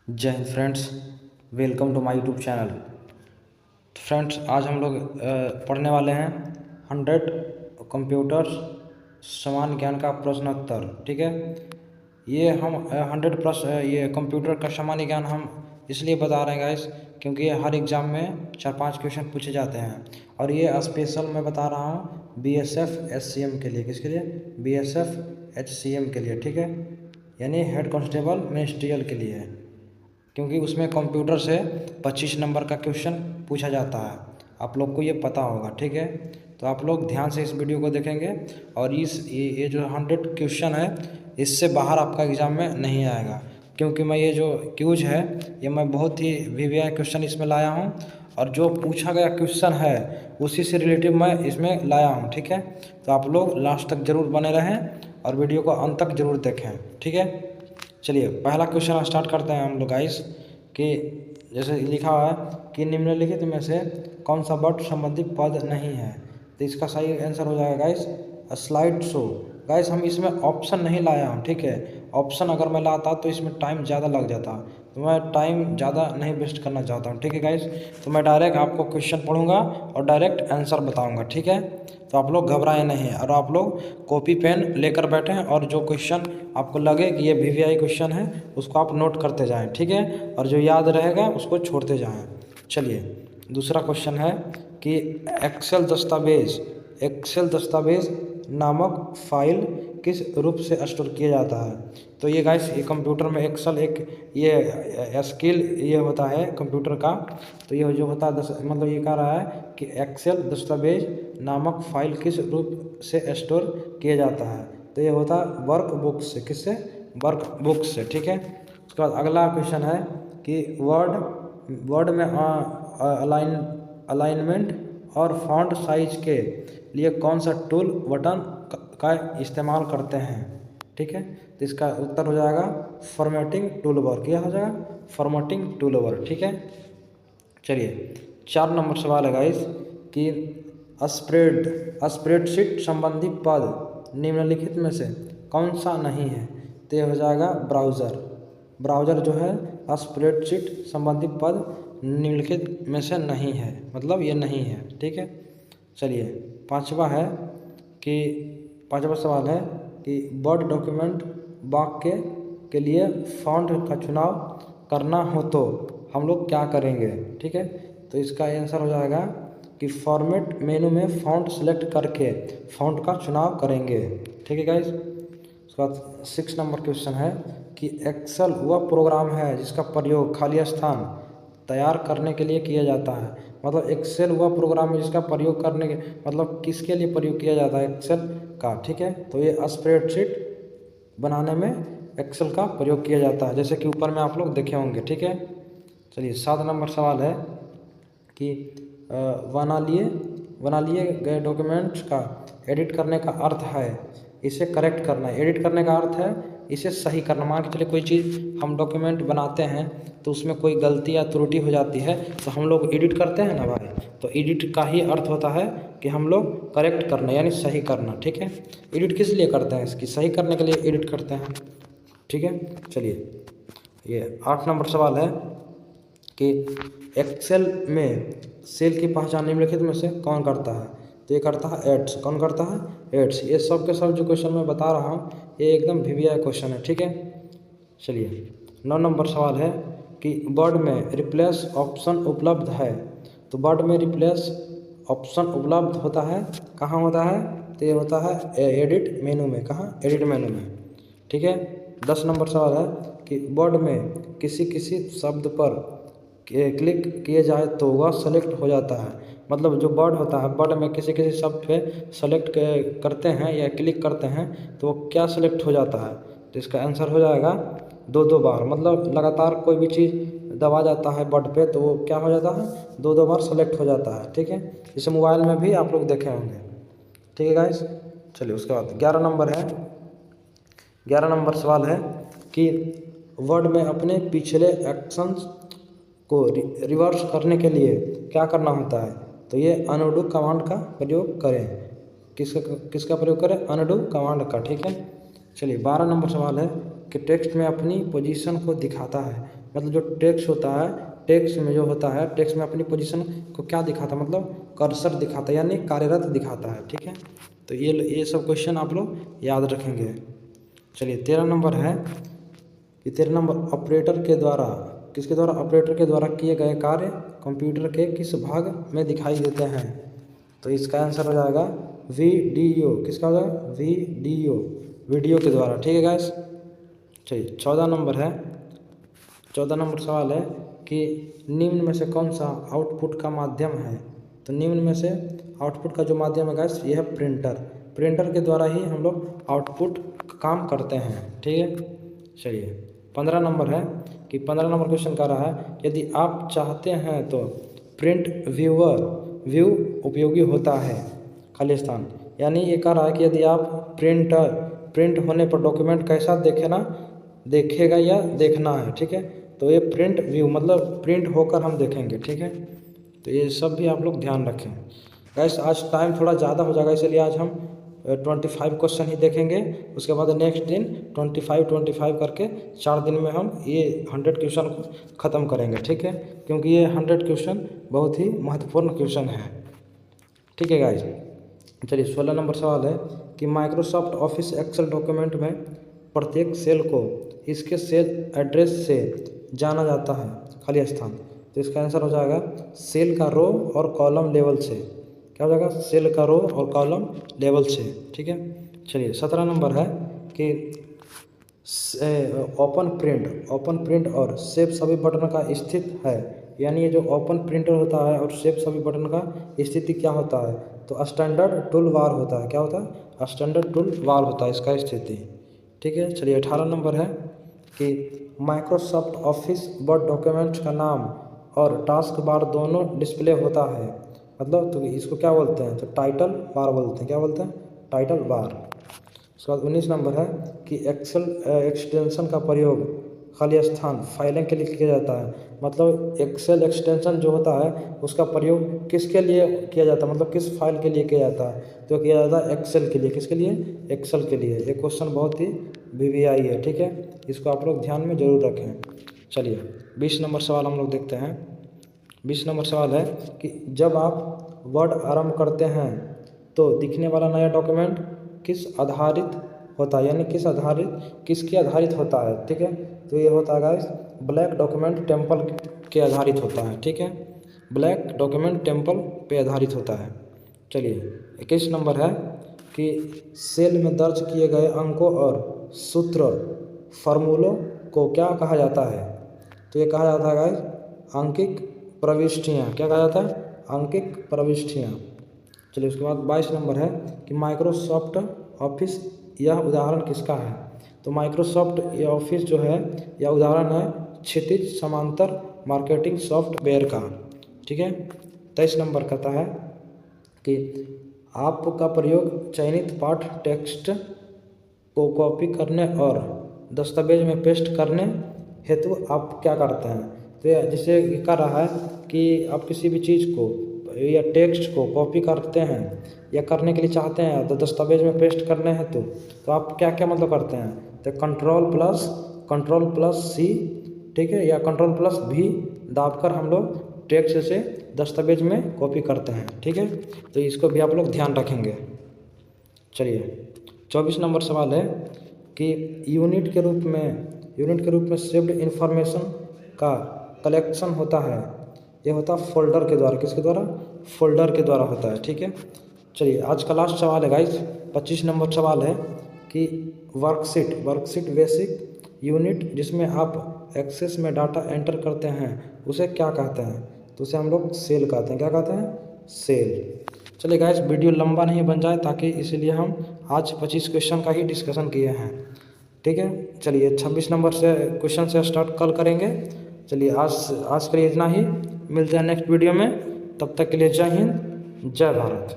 जय हिंद friends, welcome to my YouTube channel. तो फ्रेंड्स, आज हम लोग पढ़ने वाले हैं 100 कंप्यूटर्स समान ज्ञान का प्रश्नोत्तर। ठीक है, ये हम 100 प्लस ये कंप्यूटर का सामान्य ज्ञान हम इसलिए बता रहे हैं गाइस, क्योंकि ये हर एग्ज़ाम में 4-5 क्वेश्चन पूछे जाते हैं। और ये स्पेशल मैं बता रहा हूँ BSF SCM के लिए। किसके लिए? BSF HCM के लिए। ठीक है, यानी हेड कांस्टेबल मिनिस्ट्रियल के लिए, क्योंकि उसमें कंप्यूटर से 25 नंबर का क्वेश्चन पूछा जाता है। आप लोग को ये पता होगा। ठीक है, तो आप लोग ध्यान से इस वीडियो को देखेंगे और ये जो 100 क्वेश्चन है, इससे बाहर आपका एग्ज़ाम में नहीं आएगा, क्योंकि मैं ये जो क्यूज है ये मैं बहुत ही VVI क्वेश्चन इसमें लाया हूँ, और जो पूछा गया क्वेश्चन है उसी से रिलेटिव मैं इसमें लाया हूँ। ठीक है, तो आप लोग लास्ट तक ज़रूर बने रहें और वीडियो को अंत तक ज़रूर देखें। ठीक है, चलिए पहला क्वेश्चन स्टार्ट करते हैं हम लोग गाइस। कि जैसे लिखा हुआ है कि निम्नलिखित में से कौन सा वर्ड संबंधी पद नहीं है, तो इसका सही आंसर हो जाएगा गाइस स्लाइड शो। गाइस हम इसमें ऑप्शन नहीं लाया हूँ। ठीक है, ऑप्शन अगर मैं लाता तो इसमें टाइम ज़्यादा लग जाता, तो मैं टाइम ज़्यादा नहीं वेस्ट करना चाहता हूँ। ठीक है गाइस, तो मैं डायरेक्ट आपको क्वेश्चन पढ़ूंगा और डायरेक्ट आंसर बताऊंगा। ठीक है, तो आप लोग घबराए नहीं और आप लोग कॉपी पेन लेकर बैठें और जो क्वेश्चन आपको लगे कि ये VVI क्वेश्चन है उसको आप नोट करते जाएं। ठीक है, और जो याद रहेगा उसको छोड़ते जाएं। चलिए दूसरा क्वेश्चन है कि एक्सेल दस्तावेज नामक फाइल किस रूप से स्टोर किया जाता है। तो ये गाइस, ये कंप्यूटर में एक्सेल एक ये स्किल ये होता है कंप्यूटर का। तो ये जो होता है मतलब ये कह रहा है कि एक्सेल दस्तावेज नामक फाइल किस रूप से स्टोर किया जाता है। तो ये होता है वर्क बुक से। किससे? वर्क बुक से। ठीक है, उसके बाद अगला क्वेश्चन है कि वर्ड में अलाइनमेंट और फॉन्ट साइज के लिए कौन सा टूल बटन का इस्तेमाल करते हैं। ठीक है, तो इसका उत्तर हो जाएगा फॉर्मेटिंग टूल बार। क्या हो जाएगा? Formatting tool bar. ठीक है, चलिए 4 नंबर सवाल है गाइस कि स्प्रेडशीट संबंधी पद निम्नलिखित में से कौन सा नहीं है। तो ये हो जाएगा ब्राउज़र जो है स्प्रेडशीट संबंधी पद निम्नलिखित में से नहीं है, मतलब ये नहीं है। ठीक है, चलिए पांचवा सवाल है कि वर्ड डॉक्यूमेंट वाक्य के लिए फॉन्ट का चुनाव करना हो तो हम लोग क्या करेंगे। ठीक है, तो इसका आंसर हो जाएगा कि फॉर्मेट मेनू में फॉन्ट सेलेक्ट करके फॉन्ट का चुनाव करेंगे। ठीक है गाइस, उसके बाद 6 नंबर क्वेश्चन है कि एक्सेल वह प्रोग्राम है जिसका प्रयोग खाली स्थान तैयार करने के लिए किया जाता है। मतलब एक्सेल वह प्रोग्राम है जिसका प्रयोग करने के मतलब किसके लिए प्रयोग किया जाता है? एक्सेल का। ठीक है, तो ये स्प्रेडशीट बनाने में एक्सेल का प्रयोग किया जाता है, जैसे कि ऊपर में आप लोग देखे होंगे। ठीक है, चलिए 7 नंबर सवाल है कि बना लिए गए डॉक्यूमेंट्स का एडिट करने का अर्थ है इसे करेक्ट करना। एडिट करने का अर्थ है इसे सही करना। मान के चलिए कोई चीज़ हम डॉक्यूमेंट बनाते हैं तो उसमें कोई गलती या त्रुटि हो जाती है तो हम लोग एडिट करते हैं ना भाई, तो एडिट का ही अर्थ होता है कि हम लोग करेक्ट करना यानी सही करना। ठीक है, एडिट किस लिए करते हैं? इसकी सही करने के लिए एडिट करते हैं। ठीक है, चलिए ये 8 नंबर सवाल है कि एक्सेल में सेल की पहचान निम्नलिखित में से कौन करता है। तो ये करता है एड्स। कौन करता है? एड्स। ये सब के सब जो क्वेश्चन मैं बता रहा हूँ ये एकदम VVI क्वेश्चन है। ठीक है, चलिए 9 नंबर सवाल है कि वर्ड में रिप्लेस ऑप्शन उपलब्ध है। तो वर्ड में रिप्लेस ऑप्शन उपलब्ध होता है कहाँ होता है? तो ये होता है एडिट मेनू में। कहाँ? एडिट मेनू में। ठीक है, 10 नंबर सवाल है कि वर्ड में किसी शब्द पर क्लिक किए जाए तो वह सेलेक्ट हो जाता है। मतलब जो वर्ड होता है, वर्ड में किसी शब्द पे सेलेक्ट करते हैं या क्लिक करते हैं तो वो क्या सेलेक्ट हो जाता है। तो इसका आंसर हो जाएगा 2 बार। मतलब लगातार कोई भी चीज़ दबा जाता है वर्ड पे तो वो क्या हो जाता है? 2 बार सेलेक्ट हो जाता है। ठीक है, इसे मोबाइल में भी आप लोग देखे होंगे। ठीक है गाइस, चलिए उसके बाद 11 नंबर सवाल है कि वर्ड में अपने पिछले एक्शंस को रिवर्स करने के लिए क्या करना होता है। तो ये अनडू कमांड का प्रयोग करें। किसका प्रयोग करें? अनडू कमांड का। ठीक है, चलिए 12 नंबर सवाल है कि टेक्स्ट में अपनी पोजीशन को दिखाता है। मतलब जो टेक्स्ट होता है, टेक्स्ट में जो होता है, टेक्स्ट में अपनी पोजीशन को क्या दिखाता है, मतलब कर्सर दिखाता है, यानी कार्यरत दिखाता है। ठीक है, तो ये सब क्वेश्चन आप लोग याद रखेंगे। चलिए 13 नंबर है कि 13 नंबर ऑपरेटर के द्वारा, किसके द्वारा, ऑपरेटर के द्वारा किए गए कार्य कंप्यूटर के किस भाग में दिखाई देते हैं। तो इसका आंसर हो जाएगा वीडियो। किसका हो जाएगा, वीडियो, वीडियो के द्वारा। ठीक है गाइस। चलिए 14 नंबर है, 14 नंबर सवाल है कि निम्न में से कौन सा आउटपुट का माध्यम है। तो निम्न में से आउटपुट का जो माध्यम है गाइस, ये है प्रिंटर। प्रिंटर के द्वारा ही हम लोग आउटपुट काम करते हैं। ठीक है, चलिए 15 नंबर है कि 15 नंबर क्वेश्चन कह रहा है, यदि आप चाहते हैं तो प्रिंट व्यूअर व्यू उपयोगी होता है, खाली स्थान। यानी ये कह रहा है कि यदि आप प्रिंट होने पर डॉक्यूमेंट कैसा देखेगा या देखना है। ठीक है, तो ये प्रिंट व्यू मतलब प्रिंट होकर हम देखेंगे। ठीक है, तो ये सब भी आप लोग ध्यान रखें। गाइस आज टाइम थोड़ा ज़्यादा हो जाएगा, इसलिए आज हम 25 क्वेश्चन ही देखेंगे। उसके बाद नेक्स्ट दिन 25 करके 4 दिन में हम ये 100 क्वेश्चन ख़त्म करेंगे। ठीक है, क्योंकि ये 100 क्वेश्चन बहुत ही महत्वपूर्ण क्वेश्चन है। ठीक है गाइस। चलिए 16 नंबर सवाल है कि माइक्रोसॉफ्ट ऑफिस एक्सेल डॉक्यूमेंट में प्रत्येक सेल को इसके सेल एड्रेस से जाना जाता है, खाली स्थान। तो इसका आंसर हो जाएगा सेल का रो और कॉलम लेवल से। क्या हो जाएगा, सेल का रो और कॉलम लेवल से। ठीक है, चलिए 17 नंबर है कि ओपन प्रिंट और सेव सभी बटन का स्थित है। यानी ये जो ओपन प्रिंटर होता है और सेव सभी बटन का स्थिति क्या होता है, तो स्टैंडर्ड टूल बार होता है। क्या होता है, स्टैंडर्ड टूल बार होता है इसका स्थिति। ठीक है, चलिए 18 नंबर है कि माइक्रोसॉफ्ट ऑफिस वर्ड डॉक्यूमेंट का नाम और टास्क बार दोनों डिस्प्ले होता है, मतलब तो इसको क्या बोलते हैं, तो टाइटल बार बोलते हैं। क्या बोलते हैं, टाइटल बार। उसके बाद 19 नंबर है कि एक्सेल एक्सटेंशन का प्रयोग खाली स्थान फाइलिंग के लिए किया जाता है। मतलब एक्सेल एक्सटेंशन जो होता है उसका प्रयोग किसके लिए किया जाता है, मतलब किस फाइल के लिए किया जाता है, तो किया जाता है एक्सेल के लिए। किसके लिए, एक्सेल के लिए। ये क्वेश्चन बहुत ही VVI है। ठीक है, इसको आप लोग ध्यान में जरूर रखें। चलिए 20 नंबर सवाल हम लोग देखते हैं। 20 नंबर सवाल है कि जब आप वर्ड आरंभ करते हैं तो दिखने वाला नया डॉक्यूमेंट किस आधारित होता है, यानी किसके आधारित होता है। ठीक है, तो ये होता है गाइस ब्लैक डॉक्यूमेंट टेम्पल के आधारित होता है। ठीक है, ब्लैक डॉक्यूमेंट टेम्पल पे आधारित होता है। चलिए 21 नंबर है कि सेल में दर्ज किए गए अंकों और सूत्र फार्मूलों को क्या कहा जाता है। तो ये कहा जाता है गाइस अंकिक प्रविष्टियाँ। क्या कहा जाता है, अंकिक प्रविष्टियाँ। चलिए उसके बाद 22 नंबर है कि माइक्रोसॉफ्ट ऑफिस यह उदाहरण किसका है। तो माइक्रोसॉफ्ट ये ऑफिस जो है यह उदाहरण है क्षैतिज समांतर मार्केटिंग सॉफ्टवेयर का। ठीक है, 23 नंबर कहता है कि आपका प्रयोग चयनित पाठ टेक्स्ट को कॉपी करने और दस्तावेज में पेस्ट करने हेतु आप क्या करते हैं। तो जैसे कर रहा है कि आप किसी भी चीज़ को या टेक्स्ट को कॉपी करते हैं या करने के लिए चाहते हैं तो दस्तावेज में पेस्ट करने हैं तो आप क्या क्या मतलब करते हैं, तो कंट्रोल प्लस C, ठीक है, या कंट्रोल+V दाबकर हम लोग टेक्स्ट से दस्तावेज में कॉपी करते हैं। ठीक है, तो इसको भी आप लोग ध्यान रखेंगे। चलिए 24 नंबर सवाल है कि यूनिट के रूप में सेव्ड इन्फॉर्मेशन का कलेक्शन होता है। ये होता है फोल्डर के द्वारा। किसके द्वारा, फोल्डर के द्वारा होता है। ठीक है, चलिए आज का लास्ट सवाल है गाइस 25 नंबर सवाल है कि वर्कशीट बेसिक यूनिट जिसमें आप एक्सेस में डाटा एंटर करते हैं उसे क्या कहते हैं। तो उसे हम लोग सेल कहते हैं। क्या कहते हैं, सेल। चलिए गाइस वीडियो लंबा नहीं बन जाए ताकि इसीलिए हम आज 25 क्वेश्चन का ही डिस्कशन किए हैं। ठीक है, चलिए 26 नंबर से क्वेश्चन से स्टार्ट कल करेंगे। चलिए आज के लिए इतना ही, मिलते हैं नेक्स्ट वीडियो में। तब तक के लिए जय हिंद, जय भारत।